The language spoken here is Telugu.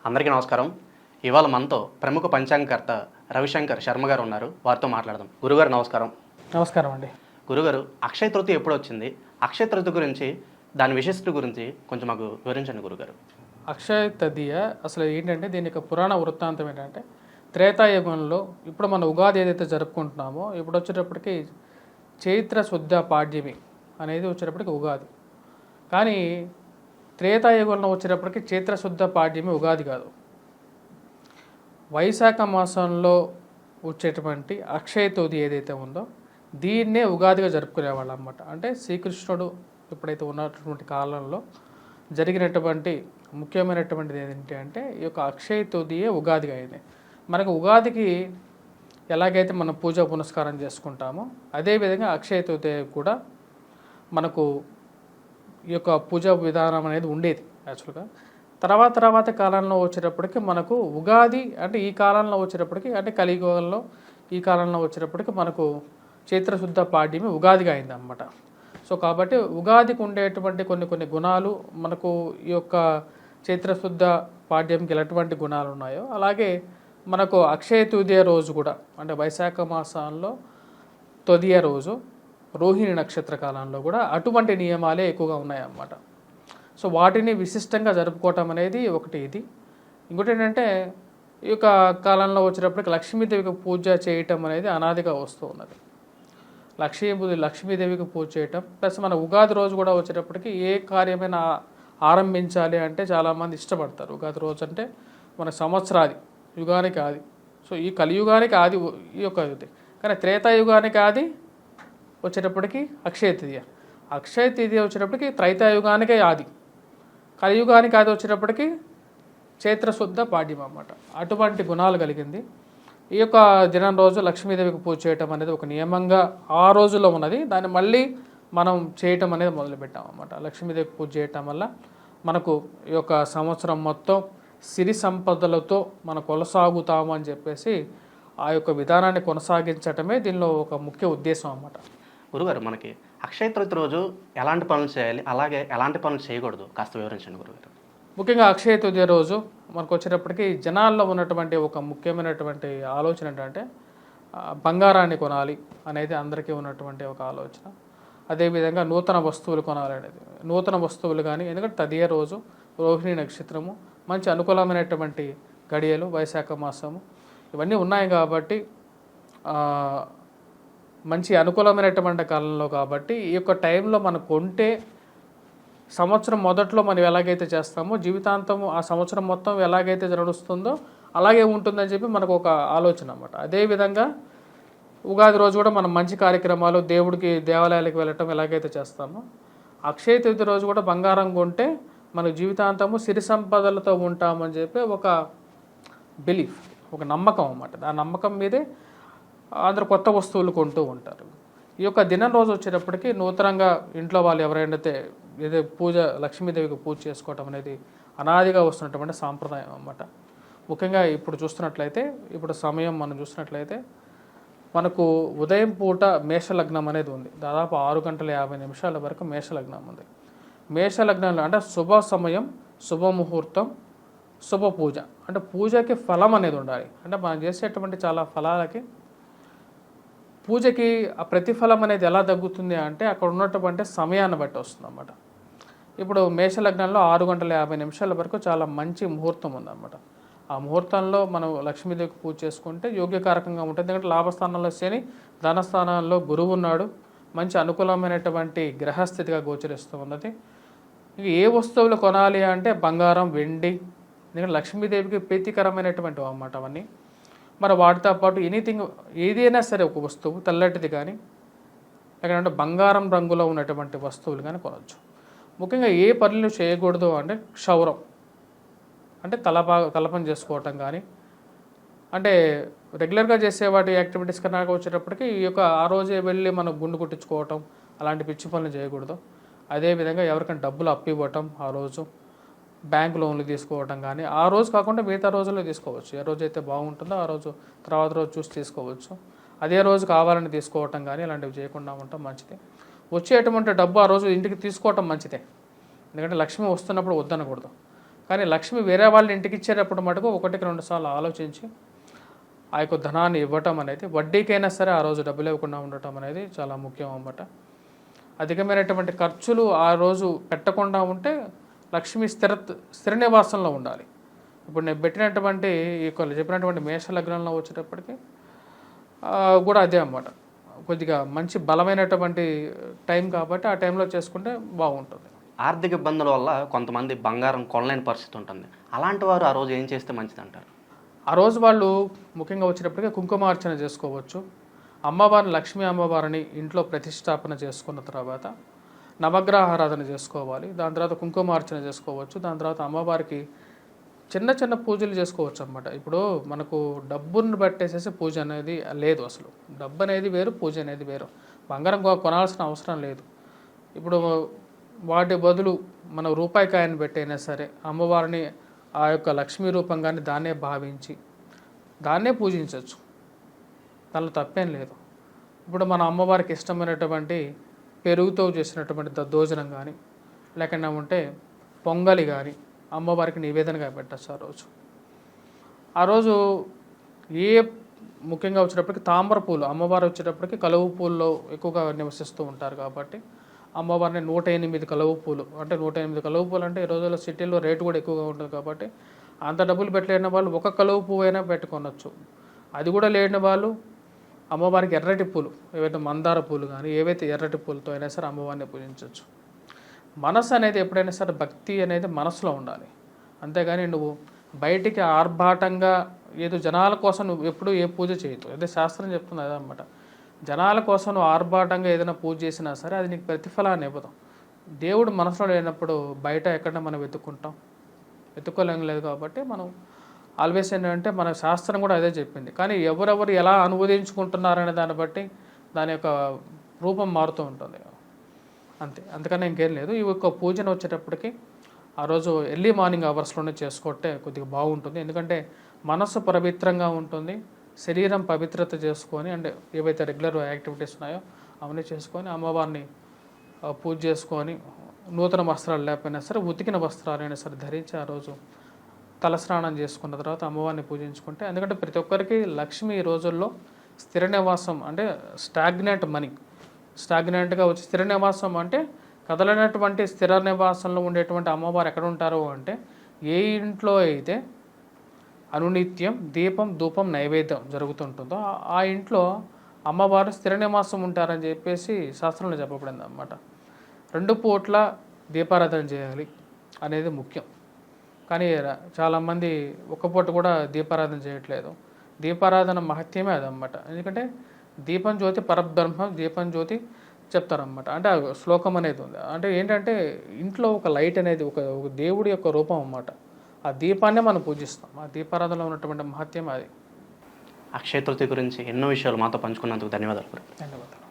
అందరికీ నమస్కారం. ఇవాళ మనతో ప్రముఖ పంచాంగకర్త రవిశంకర్ శర్మ గారు ఉన్నారు. వారితో మాట్లాడదాం. గురుగారు నమస్కారం. నమస్కారం అండి. గురుగారు, అక్షయ తృతీయ ఎప్పుడు వచ్చింది? అక్షయ తృతీయ గురించి, దాని విశిష్టత గురించి కొంచెం మాకు వివరించండి గురుగారు. అక్షయ తదియ అసలు ఏంటంటే దీని యొక్క పురాణ వృత్తాంతం ఏంటంటే త్రేతాయుగంలో ఇప్పుడు మన ఉగాది ఏదైతే జరుపుకుంటున్నామో ఇప్పుడు వచ్చేటప్పటికి చైత్ర శుద్ధ పాడ్యమి అనేది వచ్చేటప్పటికి ఉగాది. కానీ త్రేతాయుగంలో వచ్చేటప్పటికి చైత్ర శుద్ధ పాడ్యమి ఉగాది కాదు. వైశాఖ మాసంలో వచ్చేటువంటి అక్షయ తృతీయ ఏదైతే ఉందో దీన్నే ఉగాదిగా జరుపుకునేవాళ్ళు అన్నమాట. అంటే శ్రీకృష్ణుడు ఎప్పుడైతే ఉన్నటువంటి కాలంలో జరిగినటువంటి ముఖ్యమైనటువంటిది ఏంటంటే అంటే ఈ యొక్క అక్షయ తృతీయ ఉగాదిగా అయింది. మనకు ఉగాదికి ఎలాగైతే మనం పూజ పునస్కారం చేసుకుంటామో అదేవిధంగా అక్షయ తృతీయ కూడా మనకు ఈ యొక్క పూజా విధానం అనేది ఉండేది యాక్చువల్గా. తర్వాత కాలంలో వచ్చేటప్పటికి మనకు ఉగాది అంటే ఈ కాలంలో వచ్చేటప్పటికి అంటే కలియుగంలో ఈ కాలంలో వచ్చేటప్పటికి మనకు చైత్రశుద్ధ పాడ్యమి ఉగాదిగా అయింది అన్నమాట. సో కాబట్టి ఉగాదికి ఉండేటువంటి కొన్ని గుణాలు మనకు ఈ యొక్క చైత్రశుద్ధ పాడ్యంకి ఎలాంటి గుణాలు ఉన్నాయో అలాగే మనకు అక్షయ తృతీయ రోజు కూడా అంటే వైశాఖ మాసంలో తొదియ రోజు రోహిణి నక్షత్ర కాలంలో కూడా అటువంటి నియమాలే ఎక్కువగా ఉన్నాయన్నమాట. సో వాటిని విశిష్టంగా జరుపుకోవటం అనేది ఒకటి. ఇది ఇంకోటి ఏంటంటే ఈ యొక్క కాలంలో వచ్చేటప్పటికి లక్ష్మీదేవికి పూజ చేయటం అనేది అనాదిగా వస్తూ ఉన్నది. లక్ష్మీదేవికి పూజ చేయటం ప్లస్ మన ఉగాది రోజు కూడా వచ్చేటప్పటికి ఏ కార్యమైనా ఆరంభించాలి అంటే చాలామంది ఇష్టపడతారు. ఉగాది రోజు అంటే మన సంవత్సరాది యుగానికి ఆది. సో ఈ కలియుగానికి ఆది ఈ యొక్క ఇది. కానీ త్రేతాయుగానికి ఆది వచ్చేటప్పటికి అక్షయ తృతీయ. అక్షయ తృతీయ వచ్చేటప్పటికి త్రైతాయుగానికే ఆది. కలియుగానికి ఆది వచ్చేటప్పటికి చైత్రశుద్ధ పాడ్యం అన్నమాట. అటువంటి గుణాలు కలిగింది. ఈ యొక్క దినం రోజు లక్ష్మీదేవికి పూజ చేయటం అనేది ఒక నియమంగా ఆ రోజుల్లో ఉన్నది. దాన్ని మళ్ళీ మనం చేయటం అనేది మొదలుపెట్టాం అన్నమాట. లక్ష్మీదేవికి పూజ చేయటం వల్ల మనకు ఈ యొక్క సంవత్సరం మొత్తం సిరి సంపదలతో మనం కొనసాగుతాము అని చెప్పేసి ఆ యొక్క విధానాన్ని కొనసాగించటమే దీనిలో ఒక ముఖ్య ఉద్దేశం అన్నమాట. గురుగారు, మనకి అక్షయ తృతీయ రోజు ఎలాంటి పనులు చేయాలి, అలాగే ఎలాంటి పనులు చేయకూడదు కాస్త వివరించండి గురుగారు. ముఖ్యంగా అక్షయ తృతీయ రోజు మనకు వచ్చేటప్పటికి జనాల్లో ఉన్నటువంటి ఒక ముఖ్యమైనటువంటి ఆలోచన ఏంటంటే బంగారాన్ని కొనాలి అనేది అందరికీ ఉన్నటువంటి ఒక ఆలోచన. అదేవిధంగా నూతన వస్తువులు కొనాలి అనేది, నూతన వస్తువులు కానీ ఎందుకంటే తదియ రోజు రోహిణి నక్షత్రము మంచి అనుకూలమైనటువంటి గడియలు వైశాఖ మాసము ఇవన్నీ ఉన్నాయి కాబట్టి మంచి అనుకూలమైనటువంటి కాలంలో కాబట్టి ఈ యొక్క టైంలో మనం కొంటే సంవత్సరం మొదట్లో మనం ఎలాగైతే చేస్తామో జీవితాంతము ఆ సంవత్సరం మొత్తం ఎలాగైతే నడుస్తుందో అలాగే ఉంటుందని చెప్పి మనకు ఒక ఆలోచన అన్నమాట. అదేవిధంగా ఉగాది రోజు కూడా మనం మంచి కార్యక్రమాలు దేవుడికి దేవాలయాలకు వెళ్ళటం ఎలాగైతే చేస్తామో అక్షయ తృతీయ రోజు కూడా బంగారం కొంటే మన జీవితాంతము సిరి సంపదలతో ఉంటామని చెప్పి ఒక బిలీఫ్, ఒక నమ్మకం అన్నమాట. ఆ నమ్మకం మీదే అందరూ కొత్త వస్తువులు కొంటూ ఉంటారు. ఈ యొక్క దినం రోజు వచ్చేటప్పటికి నూతనంగా ఇంట్లో వాళ్ళు ఎవరైతే ఏదో పూజ లక్ష్మీదేవికి పూజ చేసుకోవటం అనేది అనాదిగా వస్తున్నటువంటి సాంప్రదాయం అన్నమాట. ముఖ్యంగా ఇప్పుడు చూస్తున్నట్లయితే ఇప్పుడు సమయం మనం చూసినట్లయితే మనకు ఉదయం పూట మేషలగ్నం అనేది ఉంది. దాదాపు 6:50 వరకు మేషలగ్నం ఉంది. మేషలగ్నంలో అంటే శుభ సమయం, శుభముహూర్తం, శుభ పూజ. అంటే పూజకి ఫలం అనేది ఉండాలి. అంటే మనం చేసేటువంటి చాలా ఫలాలకి పూజకి ఆ ప్రతిఫలం అనేది ఎలా తగ్గుతుంది అంటే అక్కడ ఉన్నటువంటి సమయాన్ని బట్టి వస్తుంది అన్నమాట. ఇప్పుడు మేషలగ్నంలో 6:50 వరకు చాలా మంచి ముహూర్తం ఉందన్నమాట. ఆ ముహూర్తంలో మనం లక్ష్మీదేవికి పూజ చేసుకుంటే యోగ్యకారకంగా ఉంటుంది. ఎందుకంటే లాభస్థానంలో శని, ధనస్థానంలో గురువు ఉన్నాడు. మంచి అనుకూలమైనటువంటి గ్రహస్థితిగా గోచరిస్తూ ఉన్నది. ఇక ఏ వస్తువులు కొనాలి అంటే బంగారం, వెండి, ఎందుకంటే లక్ష్మీదేవికి ప్రీతికరమైనటువంటివి అన్నమాట అవన్నీ. మరి వాటితో పాటు ఎనీథింగ్ ఏదైనా సరే ఒక వస్తువు తెల్లటిది కానీ లేకపోతే బంగారం రంగులో ఉన్నటువంటి వస్తువులు కానీ కొనవచ్చు. ముఖ్యంగా ఏ పనులు చేయకూడదు అంటే క్షౌరం అంటే తలపని చేసుకోవటం కానీ అంటే రెగ్యులర్గా చేసే వాటి యాక్టివిటీస్ కన్నా వచ్చేటప్పటికి ఈ యొక్క ఆ రోజే వెళ్ళి మనం గుండు కుట్టించుకోవటం అలాంటి పిచ్చి పనులు చేయకూడదు. అదేవిధంగా ఎవరికైనా డబ్బులు అప్పు ఇవ్వటం, ఆ రోజు బ్యాంక్ లోన్లు తీసుకోవటం కానీ ఆ రోజు కాకుండా మిగతా రోజుల్లో తీసుకోవచ్చు. ఏ రోజు అయితే బాగుంటుందో ఆ రోజు తర్వాత రోజు చూసి తీసుకోవచ్చు. అదే రోజు కావాలని తీసుకోవటం కానీ ఇలాంటివి చేయకుండా ఉండటం మంచిది. వచ్చేటువంటి డబ్బు ఆ రోజు ఇంటికి తీసుకోవటం మంచిదే. ఎందుకంటే లక్ష్మి వస్తున్నప్పుడు వద్దనకూడదు. కానీ లక్ష్మి వేరే వాళ్ళ ఇంటికి ఇచ్చేటప్పుడు మటుకు ఒకటికి 2 సార్లు ఆలోచించి ఆ యొక్క ధనాన్ని ఇవ్వటం అనేది, వడ్డీకైనా సరే ఆ రోజు డబ్బులు ఇవ్వకుండా ఉండటం అనేది చాలా ముఖ్యం అన్నమాట. అధికమైనటువంటి ఖర్చులు ఆ రోజు పెట్టకుండా ఉంటే లక్ష్మి స్థిర నివాసంలో ఉండాలి. ఇప్పుడు నేను పెట్టినటువంటి చెప్పినటువంటి మేష లగ్నంలో వచ్చేటప్పటికి కూడా అదే అన్నమాట. కొద్దిగా మంచి బలమైనటువంటి టైం కాబట్టి ఆ టైంలో చేసుకుంటే బాగుంటుంది. ఆర్థిక ఇబ్బందుల వల్ల కొంతమంది బంగారం కొనలేని పరిస్థితి ఉంటుంది. అలాంటి వారు ఆ రోజు ఏం చేస్తే మంచిది అంటారు? ఆ రోజు వాళ్ళు ముఖ్యంగా వచ్చేటప్పటికి కుంకుమార్చన చేసుకోవచ్చు. అమ్మవారిని, లక్ష్మీ అమ్మవారిని ఇంట్లో ప్రతిష్టాపన చేసుకున్న తర్వాత నవగ్రహ ఆరాధన చేసుకోవాలి. దాని తర్వాత కుంకుమార్చన చేసుకోవచ్చు. దాని తర్వాత అమ్మవారికి చిన్న చిన్న పూజలు చేసుకోవచ్చు అన్నమాట. ఇప్పుడు మనకు డబ్బును బట్టేసేసి పూజ అనేది లేదు. అసలు డబ్బు అనేది వేరు, పూజ అనేది వేరు. బంగారం కొనాల్సిన అవసరం లేదు. ఇప్పుడు వాటి బదులు మన రూపాయి కాయను పెట్టైనా సరే అమ్మవారిని ఆ యొక్క లక్ష్మీ రూపంగానే దాన్నే భావించి దాన్నే పూజించవచ్చు. దానిలో తప్పేం లేదు. ఇప్పుడు మన అమ్మవారికి ఇష్టమైనటువంటి పెరుగుతో చేసినటువంటి దద్దోజనం కానీ, లేకుండా ఉంటే పొంగలి కానీ అమ్మవారికి నివేదనగా పెట్టచ్చు. ఆ రోజు ముఖ్యంగా వచ్చేటప్పటికి తామర పూలు, అమ్మవారు వచ్చేటప్పటికి కలువ పూల్లో ఎక్కువగా నివసిస్తూ ఉంటారు కాబట్టి అమ్మవారిని 108 కలువ పూలు, అంటే 108 కలువ పూలు అంటే ఈ రోజుల్లో సిటీల్లో రేటు కూడా ఎక్కువగా ఉంటుంది కాబట్టి అంత డబ్బులు పెట్టలేని వాళ్ళు ఒక కలువ పువ్వు అయినా పెట్టుకొనొచ్చు. అది కూడా లేని వాళ్ళు అమ్మవారికి ఎర్రటి పూలు, ఏవైతే మందార పూలు కానీ ఏవైతే ఎర్రటి పూలతో అయినా సరే అమ్మవారిని పూజించవచ్చు. మనసు అనేది ఎప్పుడైనా సరే భక్తి అనేది మనసులో ఉండాలి. అంతేగాని నువ్వు బయటికి ఆర్భాటంగా ఏదో జనాల కోసం నువ్వు ఎప్పుడూ ఏ పూజ చేయొద్దు. అదే శాస్త్రం చెప్తుంది అదనమాట. జనాల కోసం నువ్వు ఆర్భాటంగా ఏదైనా పూజ చేసినా సరే అది నీకు ప్రతిఫలాన్ని ఇవ్వదు. దేవుడు మనసులో లేనప్పుడు బయట ఎక్కడ మనం వెతుక్కోలేం లేదు కాబట్టి మనం ఆల్వేస్ ఏంటంటే మన శాస్త్రం కూడా అదే చెప్పింది. కానీ ఎవరెవరు ఎలా అనువదించుకుంటున్నారనే దాన్ని బట్టి దాని యొక్క రూపం మారుతూ ఉంటుంది అంతే. అందుకని ఇంకేం లేదు. ఈ యొక్క పూజను వచ్చేటప్పటికి ఆ రోజు ఎర్లీ మార్నింగ్ అవర్స్లోనే చేసుకుంటే కొద్దిగా బాగుంటుంది. ఎందుకంటే మనస్సు పవిత్రంగా ఉంటుంది, శరీరం పవిత్రత చేసుకొని, అంటే ఏవైతే రెగ్యులర్ యాక్టివిటీస్ ఉన్నాయో అవన్నీ చేసుకొని అమ్మవారిని పూజ చేసుకొని నూతన వస్త్రాలు లేకపోయినా సరే ఉతికిన వస్త్రాలైనా సరే ధరించి ఆ రోజు తలస్నానం చేసుకున్న తర్వాత అమ్మవారిని పూజించుకుంటే, ఎందుకంటే ప్రతి ఒక్కరికి లక్ష్మి ఈ రోజుల్లో స్థిర నివాసం అంటే స్టాగ్నెంట్గా వచ్చి స్థిర నివాసం అంటే కదలనటువంటి స్థిర నివాసంలో ఉండేటువంటి అమ్మవారు ఎక్కడ ఉంటారు అంటే ఏ ఇంట్లో అయితే అనునిత్యం దీపం ధూపం నైవేద్యం జరుగుతుంటుందో ఆ ఇంట్లో అమ్మవారు స్థిర నివాసం ఉంటారని చెప్పేసి శాస్త్రంలో చెప్పబడింది అన్నమాట. 2 పూట్ల దీపారాధన చేయాలి అనేది ముఖ్యం. కానీ చాలామంది ఒక పూట కూడా దీపారాధన చేయట్లేదు. దీపారాధన మహత్యమే అదనమాట. ఎందుకంటే దీపం జ్యోతి పరబ్రహ్మ, దీపం జ్యోతి చెప్తారనమాట. అంటే ఆ శ్లోకం అనేది ఉంది. అంటే ఏంటంటే ఇంట్లో ఒక లైట్ అనేది ఒక దేవుడి యొక్క రూపం అన్నమాట. ఆ దీపాన్నే మనం పూజిస్తాం. ఆ దీపారాధనలో ఉన్నటువంటి మహత్యం అది. అక్షయ తృతీయ గురించి ఎన్నో విషయాలు మాతో పంచుకున్నందుకు ధన్యవాదాలు. ధన్యవాదాలు.